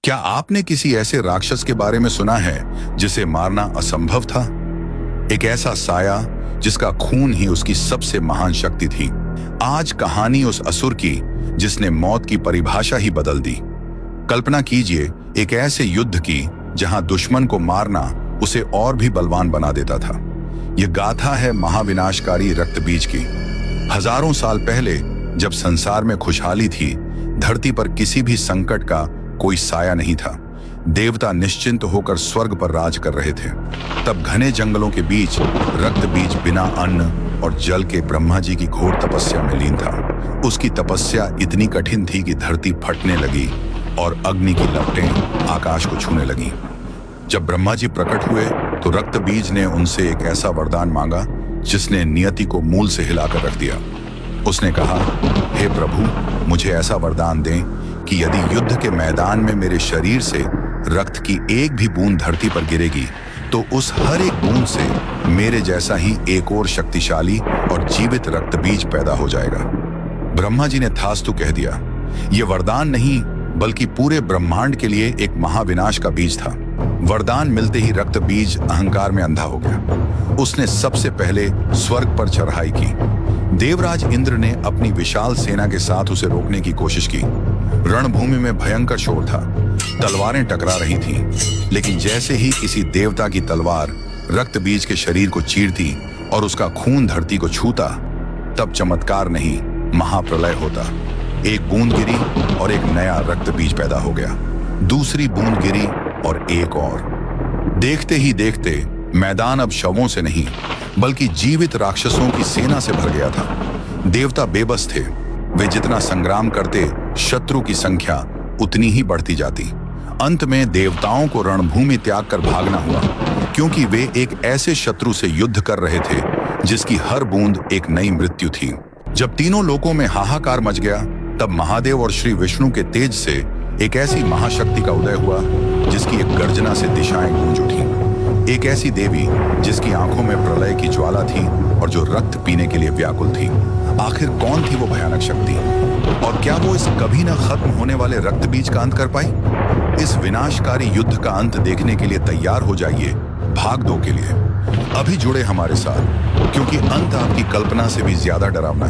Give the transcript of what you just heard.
क्या आपने किसी ऐसे राक्षस के बारे में सुना है जिसे मारना असंभव था? एक ऐसा साया जिसका खून ही उसकी सबसे महान शक्ति थी। आज कहानी उस असुर की जिसने मौत की परिभाषा ही बदल दी। कल्पना कीजिए एक ऐसे युद्ध की जहां दुश्मन को मारना उसे और भी बलवान बना देता था। यह गाथा है महाविनाशकारी रक्तबीज की। हजारों साल पहले जब संसार में खुशहाली थी, धरती पर किसी भी संकट का कोई साया नहीं था। देवता निश्चिंत होकर स्वर्ग पर राज कर रहे थे। तब घने जंगलों के बीच रक्तबीज बिना अन्न और जल के ब्रह्मा जी की घोर तपस्या में लीन था। उसकी तपस्या इतनी कठिन थी कि धरती फटने लगी और अग्नि की लपटें आकाश को छूने लगीं। जब ब्रह्मा जी प्रकट हुए तो रक्तबीज ने उनसे एक ऐसा वरदान मांगा जिसने नियति को मूल से हिलाकर रख दिया। उसने कहा, हे प्रभु, मुझे ऐसा वरदान दें कि यदि युद्ध के मैदान में मेरे शरीर से रक्त की एक भी बूंद धरती पर गिरेगी तो उस हर एक बूंद से मेरे जैसा ही एक और शक्तिशाली और जीवित रक्तबीज पैदा हो जाएगा। ब्रह्मा जी ने थास्तु कह दिया। यह वरदान नहीं बल्कि पूरे ब्रह्मांड के लिए एक महाविनाश का बीज था। वरदान मिलते ही रक्तबीज अहंकार में अंधा हो गया। उसने सबसे पहले स्वर्ग पर चढ़ाई की। देवराज इंद्र ने अपनी विशाल सेना के साथ उसे रोकने की कोशिश की। रणभूमि में भयंकर शोर था, तलवारें टकरा रही थीं, लेकिन जैसे ही किसी देवता की तलवार रक्तबीज के शरीर को चीरती और उसका खून धरती को छूता, तब चमत्कार नहीं, महाप्रलय होता। एक बूंद गिरी और एक नया रक्तबीज पैदा हो गया। दूसरी बूंद गिरी और एक और। देखते ही देखते मैदान अब शवों से नहीं बल्कि जीवित राक्षसों की सेना से भर गया था। देवता बेबस थे। वे जितना संग्राम करते, शत्रु की संख्या उतनी ही बढ़ती जाती। अंत में देवताओं को रणभूमि त्याग कर भागना हुआ, क्योंकि वे एक ऐसे शत्रु से युद्ध कर रहे थे जिसकी हर बूंद एक नई मृत्यु थी। जब तीनों लोकों में हाहाकार मच गया, तब महादेव और श्री विष्णु के तेज से एक ऐसी महाशक्ति का उदय हुआ जिसकी एक गर्जना से दिशाएं गूंज उठी। एक ऐसी देवी जिसकी आंखों में प्रलय की ज्वाला थी और जो रक्त पीने के लिए व्याकुल थी। आखिर कौन थी वो भयानक शक्ति, और क्या वो इस कभी न खत्म होने वाले रक्तबीज का अंत कर पाई? इस विनाशकारी युद्ध का अंत देखने के लिए तैयार हो जाइए भाग 2 के लिए। अभी जुड़े हमारे साथ, क्योंकि अंत आपकी कल्पना से भी ज्यादा डरावना है।